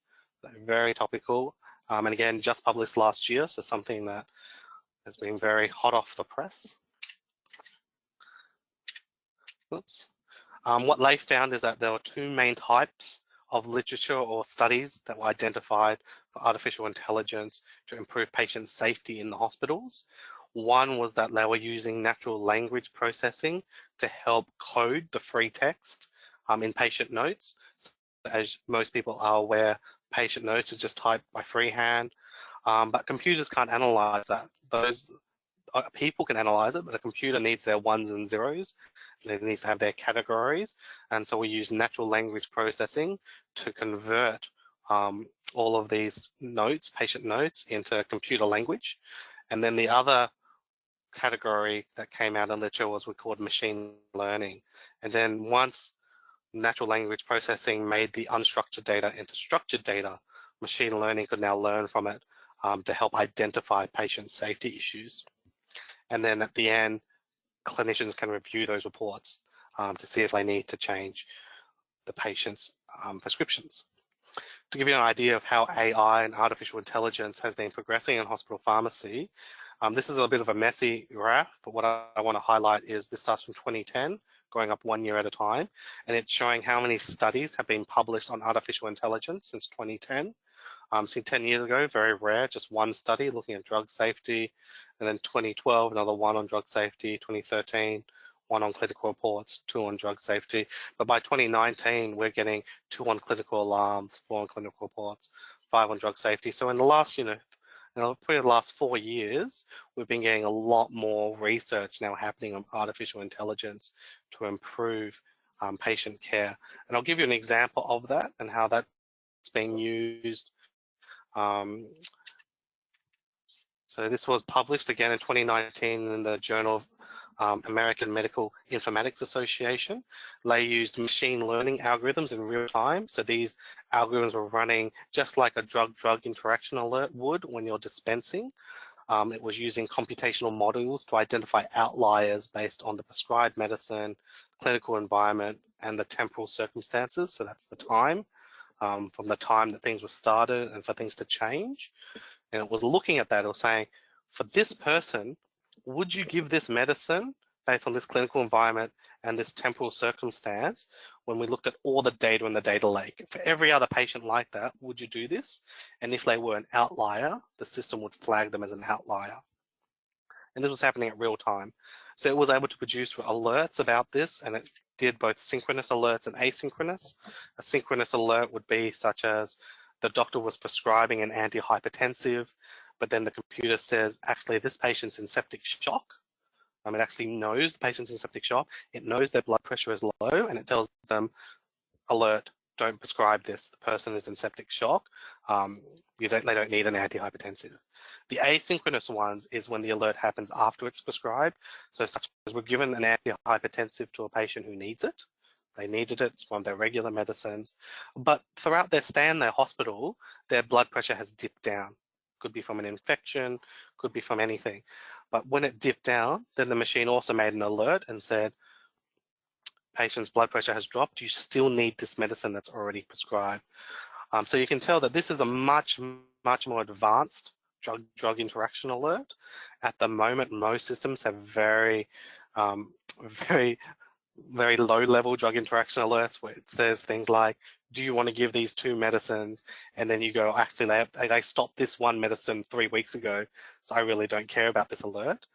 So very topical, and again, just published last year, so something that has been very hot off the press. Oops. What they found is that there were two main types of literature or studies that were identified for artificial intelligence to improve patient safety in the hospitals. One was that they were using natural language processing to help code the free text in patient notes. So as most people are aware, patient notes are just typed by freehand, but computers can't analyze that. Those people can analyze it, but a computer needs their ones and zeros. It needs to have their categories. And so we use natural language processing to convert all of these notes, patient notes, into computer language. And then the other category that came out in literature was we called machine learning. And then once natural language processing made the unstructured data into structured data, machine learning could now learn from it to help identify patient safety issues. And then at the end, clinicians can review those reports to see if they need to change the patient's prescriptions. To give you an idea of how AI and artificial intelligence has been progressing in hospital pharmacy, this is a bit of a messy graph, but what I want to highlight is this starts from 2010, going up 1 year at a time, and it's showing how many studies have been published on artificial intelligence since 2010. So 10 years ago, very rare, just one study looking at drug safety, and then 2012, another one on drug safety, 2013, one on clinical reports, 2 on drug safety. But by 2019, we're getting 2 on clinical alarms, 4 on clinical reports, 5 on drug safety. So in the last, probably the last 4 years, we've been getting a lot more research now happening on artificial intelligence to improve patient care. And I'll give you an example of that and how that's being used. So this was published again in 2019 in the Journal of American Medical Informatics Association. They used machine learning algorithms in real time. So these algorithms were running just like a drug-drug interaction alert would when you're dispensing. It was using computational models to identify outliers based on the prescribed medicine, clinical environment, and the temporal circumstances. So that's the time. From the time that things were started and for things to change. And it was looking at that, it was saying, for this person, would you give this medicine based on this clinical environment and this temporal circumstance when we looked at all the data in the data lake? For every other patient like that, would you do this? And if they were an outlier, the system would flag them as an outlier. And this was happening at real time. So it was able to produce alerts about this, and it did both synchronous alerts and asynchronous. A synchronous alert would be such as the doctor was prescribing an antihypertensive, but then the computer says, actually, this patient's in septic shock. It actually knows the patient's in septic shock. It knows their blood pressure is low, and it tells them, alert, don't prescribe this. The person is in septic shock. They don't need an antihypertensive. The asynchronous ones is when the alert happens after it's prescribed. So such as we're given an antihypertensive to a patient who needs it. They needed it, it's one of their regular medicines. But throughout their stay in their hospital, their blood pressure has dipped down. Could be from an infection, could be from anything. But when it dipped down, then the machine also made an alert and said, patient's blood pressure has dropped, you still need this medicine that's already prescribed. So you can tell that this is a much more advanced drug interaction alert. At the moment, most systems have very very low level drug interaction alerts where it says things like, do you want to give these 2 medicines? And then you go, actually, they stopped this one medicine 3 weeks ago, so I really don't care about this alert.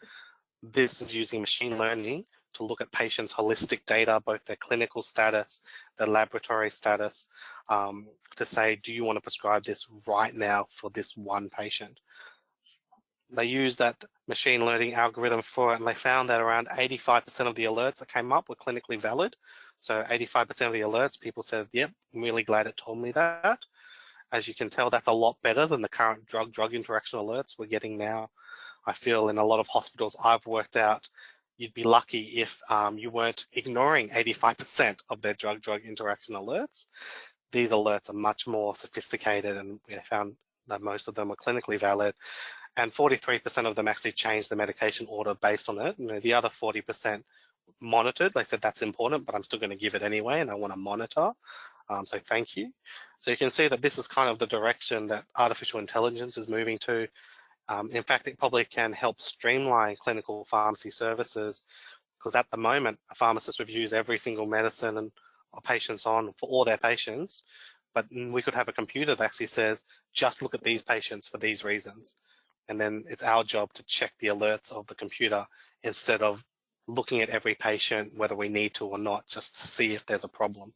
This is using machine learning to look at patients' holistic data, both their clinical status, their laboratory status, to say, do you want to prescribe this right now for this one patient? They used that machine learning algorithm for it, and they found that around 85% of the alerts that came up were clinically valid. So 85% of the alerts, people said, yep, I'm really glad it told me that. As you can tell, that's a lot better than the current drug interaction alerts we're getting now. I feel in a lot of hospitals I've worked out, you'd be lucky if you weren't ignoring 85% of their drug interaction alerts. These alerts are much more sophisticated, and we found that most of them are clinically valid. And 43% of them actually changed the medication order based on it. You know, the other 40% monitored. They said that's important, but I'm still going to give it anyway, and I want to monitor. So thank you. So you can see that this is kind of the direction that artificial intelligence is moving to. In fact, it probably can help streamline clinical pharmacy services, because at the moment, a pharmacist reviews every single medicine and patients on for all their patients, but we could have a computer that actually says, just look at these patients for these reasons. And then it's our job to check the alerts of the computer instead of looking at every patient, whether we need to or not, just to see if there's a problem.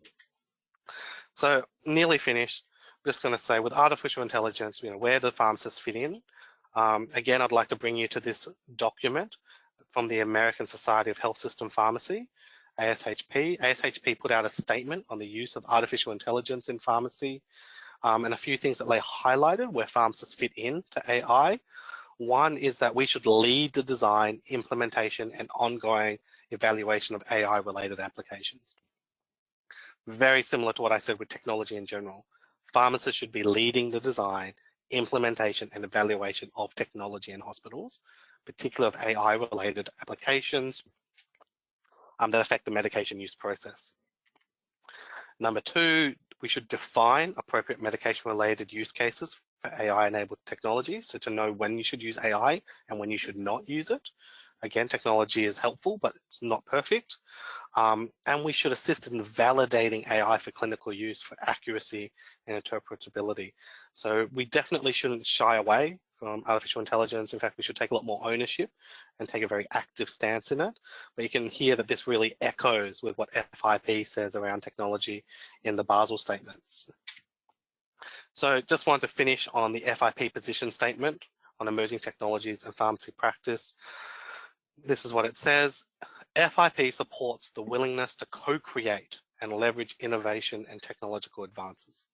So nearly finished. I'm just going to say, with artificial intelligence, you know, where do pharmacists fit in? Again, I'd like to bring you to this document from the American Society of Health System Pharmacy, ASHP. ASHP put out a statement on the use of artificial intelligence in pharmacy, and a few things that they highlighted where pharmacists fit in to AI. One is that we should lead the design, implementation, and ongoing evaluation of AI-related applications. Very similar to what I said with technology in general. Pharmacists should be leading the design, implementation, and evaluation of technology in hospitals, particularly of AI-related applications that affect the medication use process. Number 2, we should define appropriate medication-related use cases for AI-enabled technology, so to know when you should use AI and when you should not use it. Again, technology is helpful, but it's not perfect. And we should assist in validating AI for clinical use for accuracy and interpretability. So we definitely shouldn't shy away from artificial intelligence. In fact, we should take a lot more ownership and take a very active stance in it. But you can hear that this really echoes with what FIP says around technology in the Basel statements. So just wanted to finish on the FIP position statement on emerging technologies and pharmacy practice. This is what it says. FIP supports the willingness to co-create and leverage innovation and technological advances.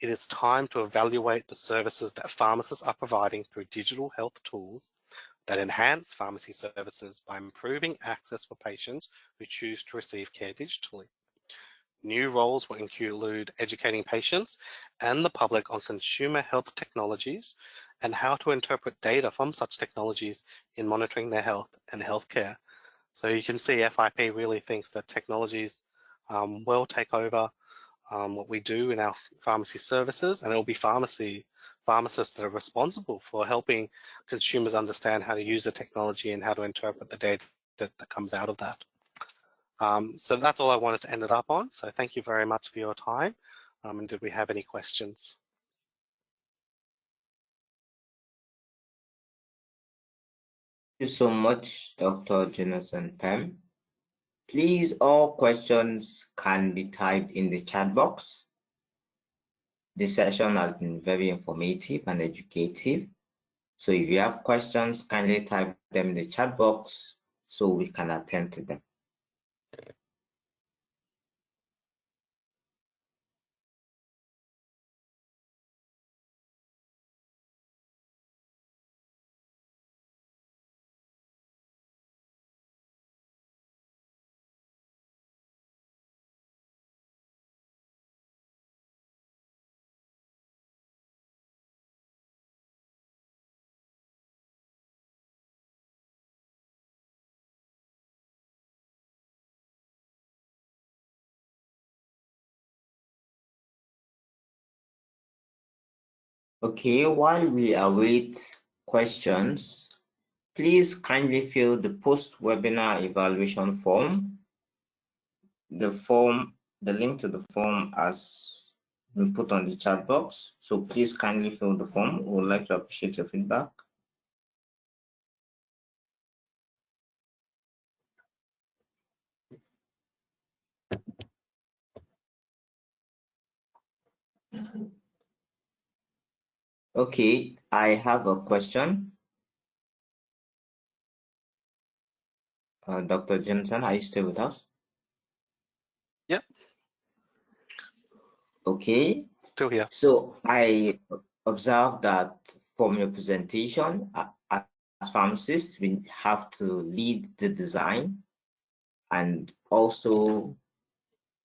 It is time to evaluate the services that pharmacists are providing through digital health tools that enhance pharmacy services by improving access for patients who choose to receive care digitally. New roles will include educating patients and the public on consumer health technologies and how to interpret data from such technologies in monitoring their health and healthcare. So you can see FIP really thinks that technologies will take over what we do in our pharmacy services, and it will be pharmacists that are responsible for helping consumers understand how to use the technology and how to interpret the data that comes out of that. So that's all I wanted to end it up on. So thank you very much for your time. And did we have any questions? Thank you so much, Dr. Jonathan Pem. Please, all questions can be typed in the chat box. This session has been very informative and educative. So if you have questions, kindly type them in the chat box so we can attend to them. Okay, while we await questions, please kindly fill the post-webinar evaluation form. The link to the form has been put on the chat box, so please kindly fill the form. We would like to appreciate your feedback. Okay, I have a question. Dr. Johnson, are you still with us? Yep. Okay. Still here. So I observed that from your presentation, as pharmacists, we have to lead the design and also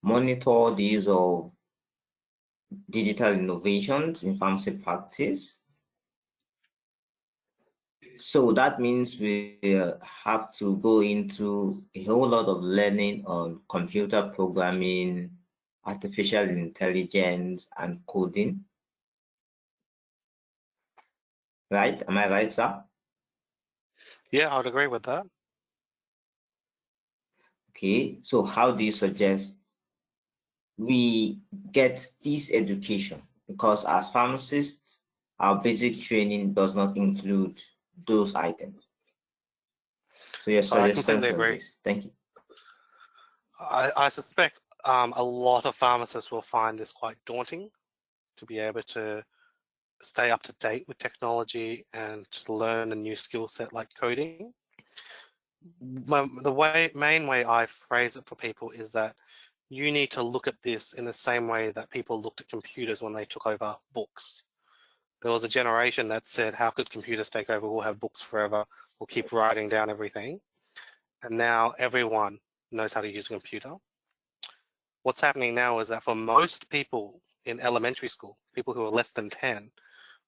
monitor the use of digital innovations in pharmacy practice. So that means we have to go into a whole lot of learning on computer programming, artificial intelligence, and coding. Right? Am I right, sir? Yeah, I would agree with that. Okay, so how do you suggest we get this education? Because as pharmacists, our basic training does not include those items. So your So I completely suggestions on agree. this. Thank you. I suspect a lot of pharmacists will find this quite daunting to be able to stay up to date with technology and to learn a new skill set like coding. The main way I phrase it for people is that you need to look at this in the same way that people looked at computers when they took over books. There was a generation that said, how could computers take over? We'll have books forever. We'll keep writing down everything. And now everyone knows how to use a computer. What's happening now is that for most people in elementary school, people who are less than 10,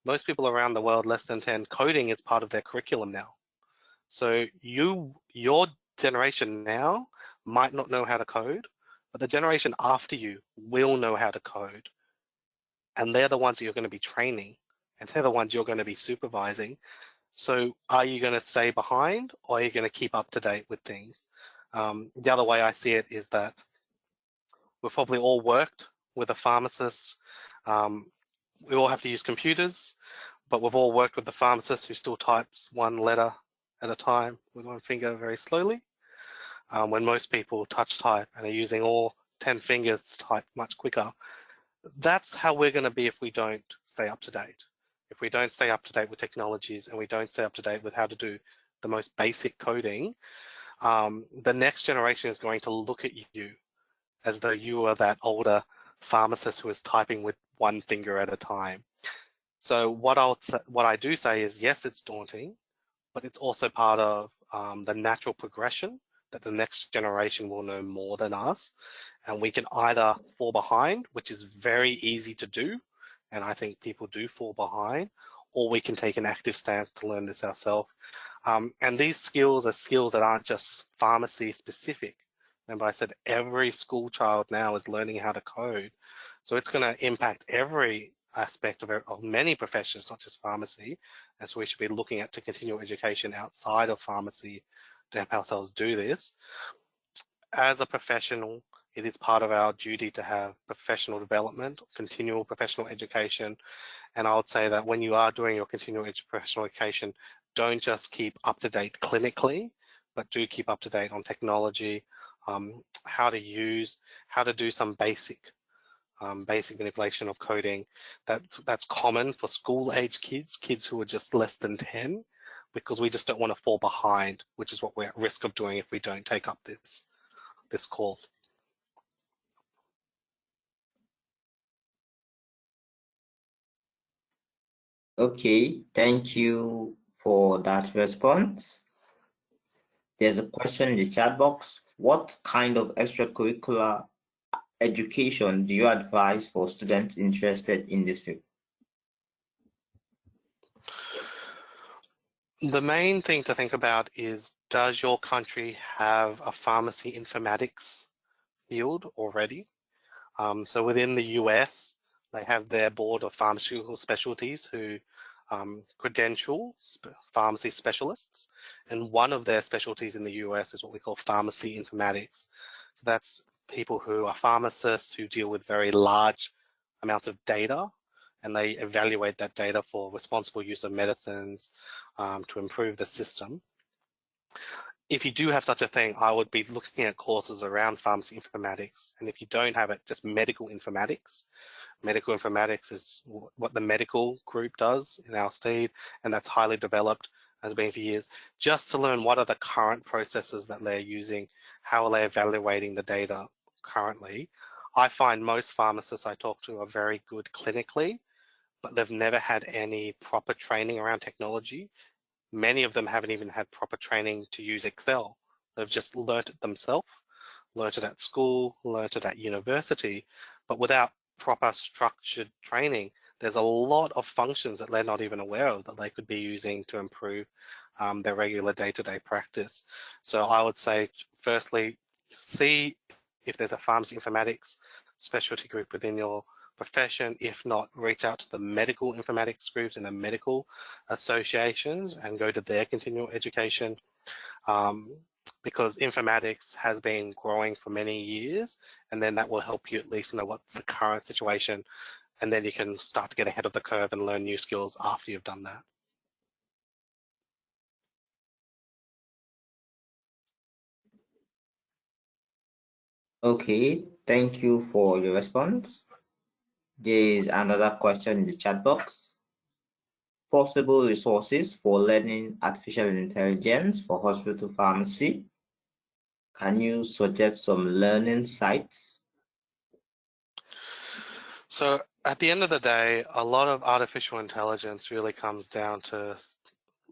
most people around the world less than 10, coding is part of their curriculum now. So your generation now might not know how to code, but the generation after you will know how to code. And they're the ones that you're going to be training, and they're the ones you're going to be supervising. So are you going to stay behind, or are you going to keep up to date with things? The other way I see it is that we've probably all worked with a pharmacist. We all have to use computers, but we've all worked with the pharmacist who still types one letter at a time with one finger very slowly, when most people touch type and are using all 10 fingers to type much quicker. That's how we're going to be if we don't stay up to date. If we don't stay up to date with technologies and we don't stay up to date with how to do the most basic coding, the next generation is going to look at you as though you are that older pharmacist who is typing with one finger at a time. So what I do say is, yes, it's daunting, but it's also part of the natural progression that the next generation will know more than us. And we can either fall behind, which is very easy to do, and I think people do fall behind, or we can take an active stance to learn this ourselves. And these skills are skills that aren't just pharmacy specific. Remember, I said every school child now is learning how to code. So it's going to impact every aspect of many professions, not just pharmacy. And so we should be looking at to continual education outside of pharmacy to help ourselves do this. As a professional, it is part of our duty to have professional development, continual professional education. And I would say that when you are doing your continual professional education, don't just keep up to date clinically, but do keep up to date on technology, how to do some basic manipulation of coding. That's common for school age kids who are just less than 10, because we just don't want to fall behind, which is what we're at risk of doing if we don't take up this call. Okay, thank you for that response. There's a question in the chat box. What kind of extracurricular education do you advise for students interested in this field? The main thing to think about is, does your country have a pharmacy informatics field already? So within the US, They have their board of pharmaceutical specialties who credential pharmacy specialists, and one of their specialties in the US is what we call pharmacy informatics. So that's people who are pharmacists who deal with very large amounts of data, and they evaluate that data for responsible use of medicines to improve the system. If you do have such a thing, I would be looking at courses around pharmacy informatics. And if you don't have it, just medical informatics. Medical informatics is what the medical group does in our state, and that's highly developed, has been for years, just to learn what are the current processes that they're using, how are they evaluating the data currently. I find most pharmacists I talk to are very good clinically, but they've never had any proper training around technology. Many of them haven't even had proper training to use Excel. They've just learnt it themselves, learnt it at school, learnt it at university, but without proper structured training, there's a lot of functions that they're not even aware of that they could be using to improve their regular day-to-day practice. So I would say, firstly, see if there's a pharmacy informatics specialty group within your profession. If not, reach out to the medical informatics groups and the medical associations and go to their continual education, because informatics has been growing for many years, and then that will help you at least know what's the current situation, and then you can start to get ahead of the curve and learn new skills after you've done that. Okay, thank you for your response. There is another question in the chat box. Possible resources for learning artificial intelligence for hospital pharmacy. Can you suggest some learning sites? So at the end of the day, a lot of artificial intelligence really comes down to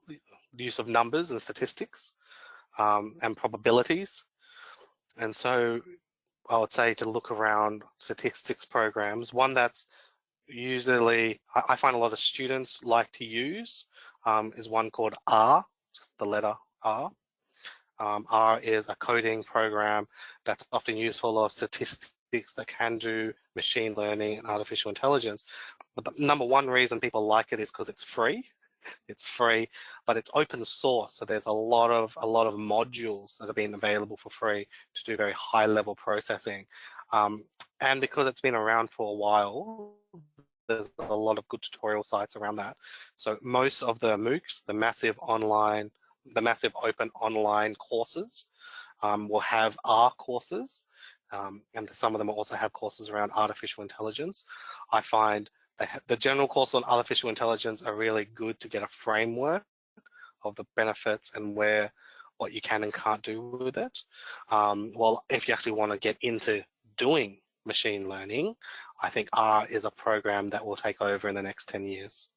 the use of numbers and statistics and probabilities. And so I would say to look around statistics programs. One that's usually, I find a lot of students like to use is one called R, just the letter R. R is a coding program that's often used for a lot of statistics that can do machine learning and artificial intelligence. But the number one reason people like it is because it's free. It's free, but it's open source. So there's a lot of modules that have been available for free to do very high level processing. And because it's been around for a while, there's a lot of good tutorial sites around that. So most of the MOOCs, the massive open online courses, will have R courses, and some of them will also have courses around artificial intelligence. I find the general course on artificial intelligence are really good to get a framework of the benefits and what you can and can't do with it. Well, if you actually want to get into doing machine learning, I think R is a program that will take over in the next 10 years.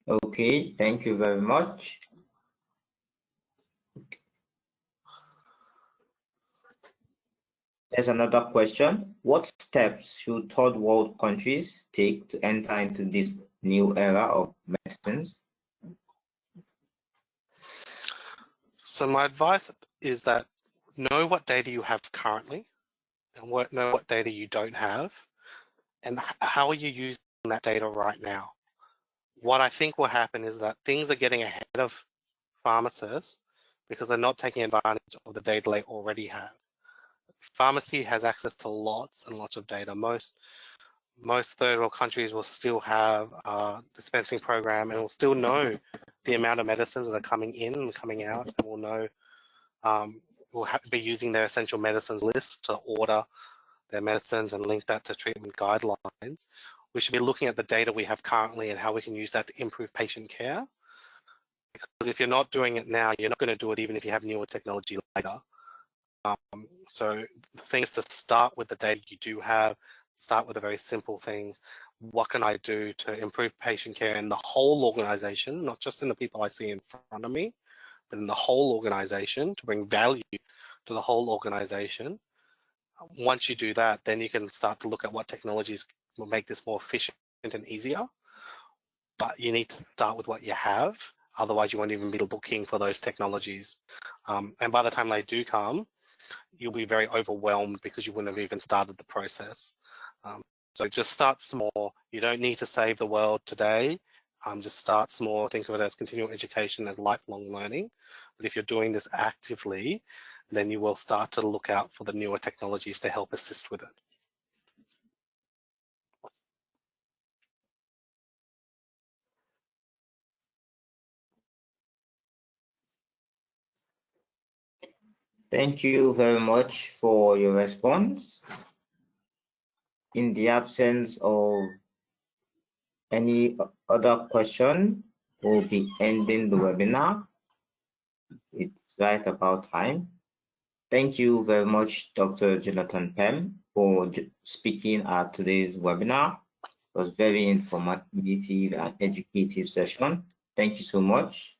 Okay, thank you very much. There's another question. What steps should third world countries take to enter into this new era of medicines? So my advice is that know what data you have currently and know what data you don't have, and how are you using that data right now. What I think will happen is that things are getting ahead of pharmacists because they're not taking advantage of the data they already have. Pharmacy has access to lots and lots of data. Most third world countries will still have a dispensing program and will still know the amount of medicines that are coming in and coming out, and will know, will be using their essential medicines list to order their medicines and link that to treatment guidelines. We should be looking at the data we have currently and how we can use that to improve patient care. Because if you're not doing it now, you're not going to do it even if you have newer technology later. So the thing is to start with the data you do have, start with the very simple things. What can I do to improve patient care in the whole organization, not just in the people I see in front of me, but in the whole organization, to bring value to the whole organization. Once you do that, then you can start to look at what technologies will make this more efficient and easier. But you need to start with what you have. Otherwise, you won't even be looking for those technologies. And by the time they do come, you'll be very overwhelmed because you wouldn't have even started the process. So just start small. You don't need to save the world today. Just start small. Think of it as continual education, as lifelong learning. But if you're doing this actively, then you will start to look out for the newer technologies to help assist with it. Thank you very much for your response. In the absence of any other question, we'll be ending the webinar. It's right about time. Thank you very much, Dr. Jonathan Pem, for speaking at today's webinar. It was very informative and educative session. Thank you so much.